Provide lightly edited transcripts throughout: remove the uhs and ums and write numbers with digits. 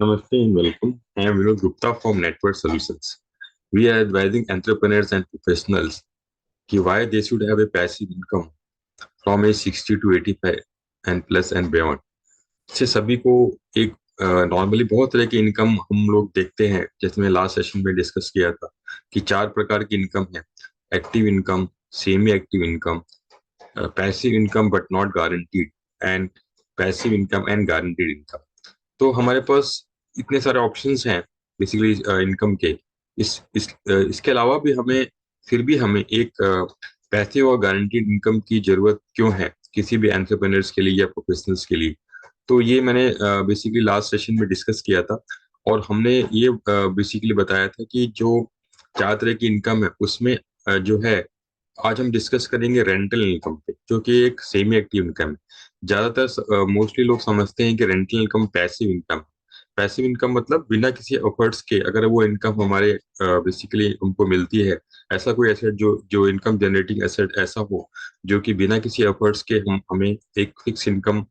Namaste and welcome. I am Vinod Gupta from Network Solutions. We are advising entrepreneurs and professionals कि why they should have a passive income from age 60 to 85 and plus and beyond. इससे सभी को एक normally बहुत तरह की income हम लोग देखते हैं, जैसे मैं लास्ट सेशन में डिस्कस किया था कि चार प्रकार की इनकम है: active income, semi active income, passive income but not guaranteed, and passive income and guaranteed income. तो हमारे पास इतने सारे ऑप्शंस हैं बेसिकली इनकम के। इसके अलावा भी हमें एक पैसिव और गारंटीड इनकम की जरूरत क्यों है किसी भी एंटरप्रेन्योर्स के लिए या प्रोफेशनल्स के लिए। तो ये मैंने बेसिकली लास्ट सेशन में डिस्कस किया था, और हमने ये बेसिकली बताया था कि जो चार तरह की इनकम है उसमें जो है, आज हम डिस्कस करेंगे रेंटल इनकम पे, जो कि एक सेमी एक्टिव इनकम है। ज्यादातर मोस्टली लोग समझते हैं कि rental income passive income. Passive income मतलब बिना किसी एफर्ट्स के अगर वो इनकम हमारे बेसिकली उनको मिलती है, ऐसा कोई एसेट जो जो इनकम जनरेटिंग एसेट ऐसा हो जो कि बिना किसी एफर्ट्स के हम हमें एक फिक्स इनकम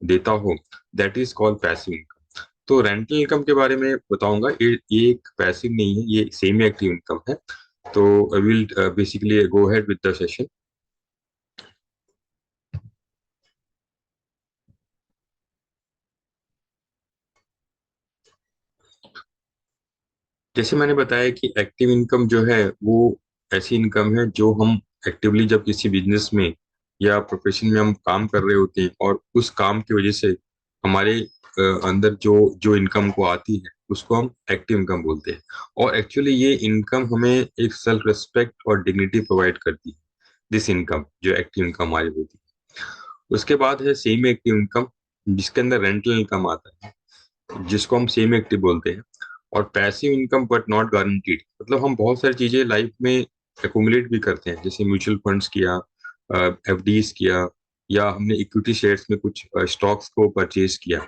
देता हो, that is called passive income. तो रेंटल इनकम के बारे में बताऊंगा। ये एक पैसिव नहीं है, ये सेमी एक्टिव इनकम है। तो I will basically go ahead with the session. जैसे मैंने बताया कि एक्टिव इनकम जो है वो ऐसी इनकम है जो हम एक्टिवली जब किसी बिजनेस में या प्रोफेशन में हम काम कर रहे होते हैं, और उस काम की वजह से हमारे अंदर जो जो इनकम को आती है उसको हम एक्टिव इनकम बोलते हैं। और एक्चुअली ये इनकम हमें एक सेल्फ रिस्पेक्ट और डिग्निटी प्रोवाइड करती है, दिस इनकम जो एक्टिव इनकम हमारी होती है। उसके बाद है सेमी एक्टिव इनकम, जिसके अंदर रेंटल इनकम आता है, जिसको हम सेमी एक्टिव बोलते हैं। और passive income but not guaranteed, मतलब हम बहुत सारी चीजें लाइफ में एकुमुलेट भी करते हैं, जैसे म्यूचुअल फंड्स किया, एफडीज किया, या हमने इक्विटी शेयर्स में कुछ स्टॉक्स को परचेज किया।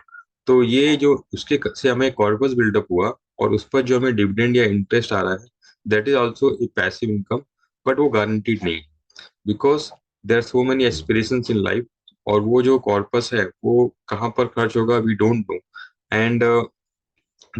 तो ये जो उसके से हमें कॉर्पस बिल्डअप हुआ, और उस पर जो हमें डिविडेंड या इंटरेस्ट आ रहा है, that is also a passive income, but वो गारंटीड नहीं है, because there are so many aspirations in life, और वो जो कॉर्पस है वो कहाँ पर खर्च होगा we don't know. And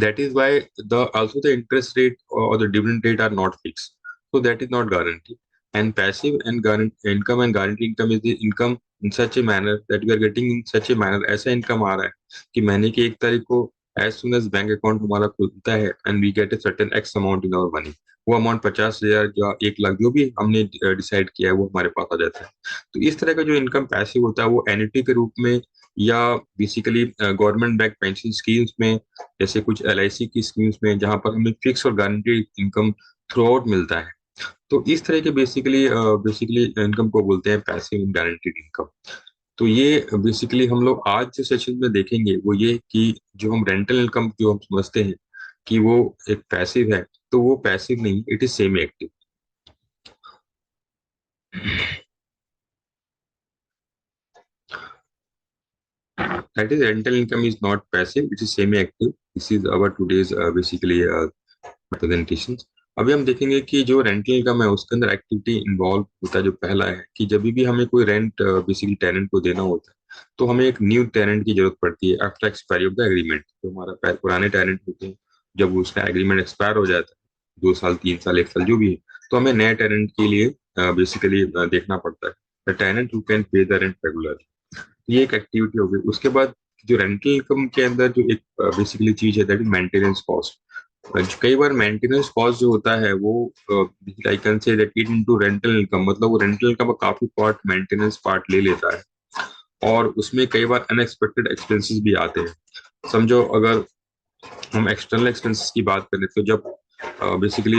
that is why the also the interest rate or the dividend rate are not fixed, so that is not guaranteed. And passive and guarantee income and guarantee income is the income in such a manner that we are getting in such a manner, ऐसा income आ रहा है कि महीने की 1 तारीख को as soon as bank account हमारा खुलता है and we get a certain x amount in our money, वो अमाउंट 50,000 या 1 लाख जो भी हमने डिसाइड किया है वो हमारे पास आ जाता है। तो इस तरह का जो इनकम पैसिव होता है वो एन्युटी के रूप में, या basically government bank pension schemes में, जैसे कुछ एलआईसी की स्कीम्स में, जहां पर हमें फिक्स और गारंटीड इनकम थ्रू आउट मिलता है। तो इस तरह के बेसिकली इनकम को बोलते हैं पैसिव एंड गारंटीड इनकम। तो ये बेसिकली हम लोग आज जो सेशन में देखेंगे वो ये कि जो हम रेंटल इनकम जो हम समझते हैं कि वो एक पैसिव है, तो वो पैसिव नहीं, it is semi active. That is, rental income is not passive, it is semi-active. This is our today's basically presentations. अभी हम देखेंगे कि जो रेंटल इनकम है उसके अंदर एक्टिविटी इन्वॉल्व होता है। जो पहला है कि जब भी हमें कोई रेंट बेसिकली टेनेंट को देना होता है, तो हमें एक न्यू टेनेंट की जरूरत पड़ती है after expiry of the agreement. जो हमारा पुराने टेनेंट होते हैं, जब उसका एग्रीमेंट एक्सपायर हो जाता है, 2 साल 3 साल 1 साल जो भी है, तो हमें नए टेनेंट के लिए बेसिकली देखना पड़ता है the tenant who can pay the rent regular. ये एक एक्टिविटी हो गई। उसके बाद जो रेंटल इनकम के अंदर जो एक बेसिकली चीज है, दैट इज मेंटेनेंस कॉस्ट। कई बार मेंटेनेंस कॉस्ट जो होता है वो I can say that it into rental income, मतलब वो रेंटल इनकम का काफी पार्ट मेंटेनेंस पार्ट ले लेता है, और उसमें कई बार अनएक्सपेक्टेड एक्सपेंसेस भी आते हैं। समझो अगर हम एक्सटर्नल एक्सपेंसेस की बात करें, तो जब बेसिकली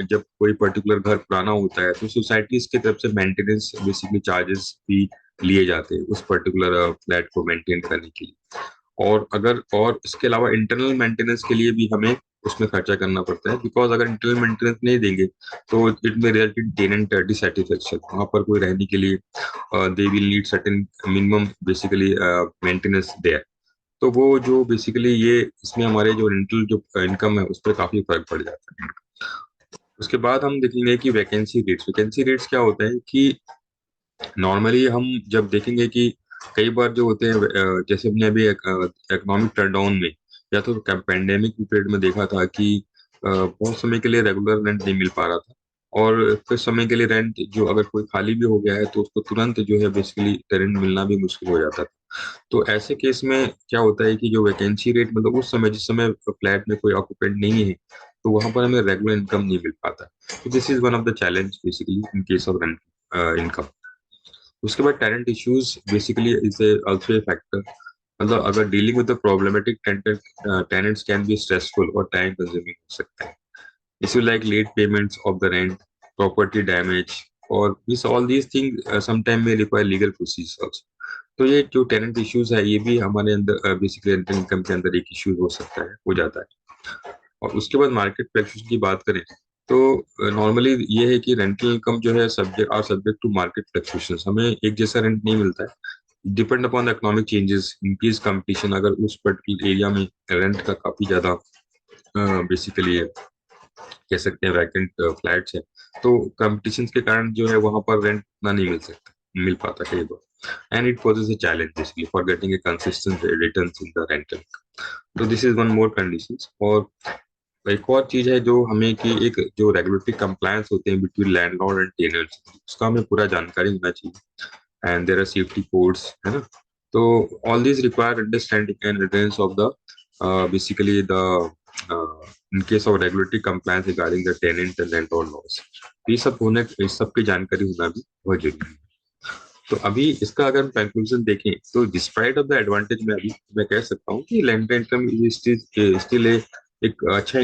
जब कोई पर्टिकुलर घर पुराना होता है तो सोसाइटीज की तरफ से मेंटेनेंस बेसिकली चार्जेस भी लिए जाते हैं उस पर्टिकुलर फ्लैट को मेंटेन करने के लिए। और अगर और इसके अलावा इंटरनल मेंटेनेंस के लिए भी हमें उसमें खर्चा करना पड़ता है, बिकॉज अगर इंटरनल मेंटेनेंस नहीं देंगे तो इट में रिजल्ट इन टेनेंट डिसैटिस्फैक्शन। वहां पर कोई रहने के लिए they will need certain minimum basically maintenance there. तो वो जो बेसिकली ये इसमें हमारे जो रेंटल जो इनकम है उस पर काफी फर्क पड़ जाता है। उसके बाद हम देखेंगे कि वैकेंसी रेट्स क्या होता है कि नॉर्मली हम जब देखेंगे कि कई बार जो होते हैं जैसे हमने अभी इकोनॉमिक टर्नडाउन में या तो पैंडेमिक पीरियड में देखा था कि बहुत समय के लिए रेगुलर रेंट नहीं मिल पा रहा था, और कुछ समय के लिए रेंट जो अगर कोई खाली भी हो गया है तो उसको तुरंत जो है बेसिकली रेंट मिलना भी मुश्किल हो जाता था। तो ऐसे केस में क्या होता है कि जो वैकेंसी रेट मतलब उस समय जिस समय फ्लैट में कोई ऑक्यूपेंट नहीं है, तो वहां पर हमें रेगुलर इनकम नहीं मिल पाता। तो this is one of the challenge basically in case of rent income. उसके बाद tenant issues basically is also a factor. मतलब अगर dealing with the problematic tenants can be stressful और टाइम कंज्यूमिंग हो सकता है। Issue like late payments of the rent, property damage, और this all these thing sometime में require legal procedures also. तो ये जो टेनेंट इश्यूज है ये भी हमारे अंदर बेसिकली रेंटल इनकम के अंदर एक इश्यूज हो सकता है, हो जाता है। और उसके बाद मार्केट फ्लक्चुएशन की बात करें तो नॉर्मली ये है कि रेंटल इनकम जो है सब्जेक्ट टू मार्केट फ्लक्चुएशंस। हमें एक जैसा रेंट नहीं मिलता है, depend upon the economic changes, increase competition. अगर उस पर्टिकुलर एरिया में रेंट का काफी ज्यादा बेसिकली कह सकते हैं वैकेंट फ्लैट्स है, तो कंपटीशन के कारण जो है वहां पर रेंट उतना नहीं मिल पाता कई बार, and it poses a challenge basically for getting a consistent returns in the rental. तो this is one more conditions. और एक और चीज है जो हमें कि एक जो रेगुलेटरी कंप्लायंस होते हैं बिटवीन लैंडलॉर्ड एंड टेनर्स, उसका हमें पूरा जानकारी होना चाहिए। And there are safety codes, है ना। तो all this require understanding and awareness of the basically the in case of regulatory compliance regarding the tenant and landlord laws. ये सब होने, इस सब की जानकारी होना भी बहुत जरूरी है। तो अभी इसका अगर हम कंक्लूजन देखें तो डिस्पाइट ऑफ द एडवांटेज में अभी मैं कह सकता हूँ कि लैंड इनकम स्टिल एक अच्छा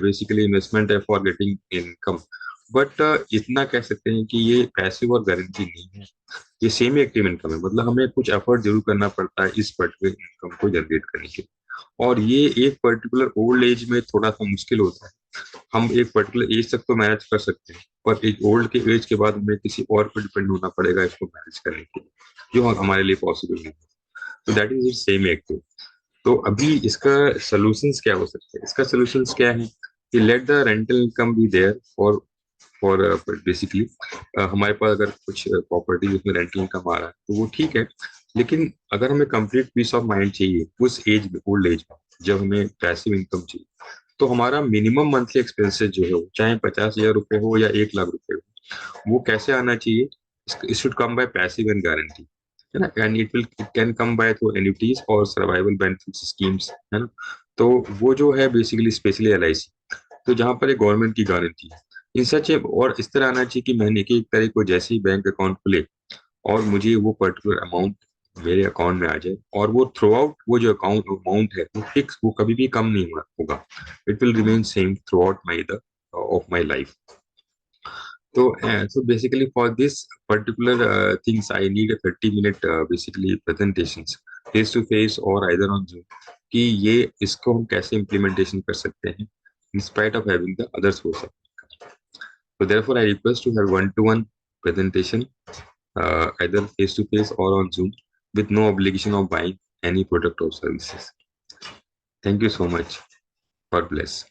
बेसिकली इन्वेस्टमेंट है फॉर गेटिंग इनकम। बट इतना कह सकते हैं कि ये पैसिव और गारंटी नहीं है, ये सेमी एक्टिव इनकम है। मतलब हमें कुछ एफर्ट जरूर करना पड़ता है इस पर्टिकुलर इनकम को जनरेट करने के लिए, और ये एक पर्टिकुलर ओल्ड एज में थोड़ा सा मुश्किल होता है। हम एक पर्टिकुलर एज तक तो मैनेज कर सकते हैं, पर एक ओल्ड के एज के बाद हमें किसी और पर डिपेंड होना पड़ेगा इसको मैनेज करने के लिए, जो हमारे लिए पॉसिबल नहीं है। तो that is it same active. तो अभी इसका सोल्यूशंस क्या हो सकते हैं? इसका सोल्यूशंस क्या है कि let the rental income be there for for basically हमारे पास अगर कुछ प्रॉपर्टी उसमें रेंटल इनकम आ रहा है तो वो ठीक है। लेकिन अगर हमें कंप्लीट पीस ऑफ माइंड चाहिए उस एज में, ओल्ड एज में, जब हमें पैसिव इनकम चाहिए, तो हमारा मिनिमम मंथली एक्सपेंसेस जो है वो चाहे 50,000 रुपए हो या 1 लाख रुपए हो, वो कैसे आना चाहिए? It should come by passive and guarantee, है ना। And it can come by through annuities और सर्वाइवल बेनिफिट स्कीम्स, है ना। तो वो जो है बेसिकली स्पेशली LIC, तो जहाँ पर एक गवर्नमेंट की गारंटी है। इन सच और इस तरह आना चाहिए कि महीने की एक तारीख को जैसे ही बैंक अकाउंट खुले और मुझे वो पर्टिकुलर अमाउंट मेरे अकाउंट में आ जाए, और वो थ्रू आउट वो जो अकाउंट अमाउंट है वो फिक्स, वो कभी भी कम नहीं होगा। It will remain same through out my the of my life. तो so basically for this particular things I need a 30 minute basically presentations face to face or either on Zoom, कि ये इसको हम कैसे implementation कर सकते हैं in spite of having the other source of income. So therefore I request to have one-to-one presentation, either face to face or on Zoom, with no obligation of buying any product or services. Thank you so much. God bless.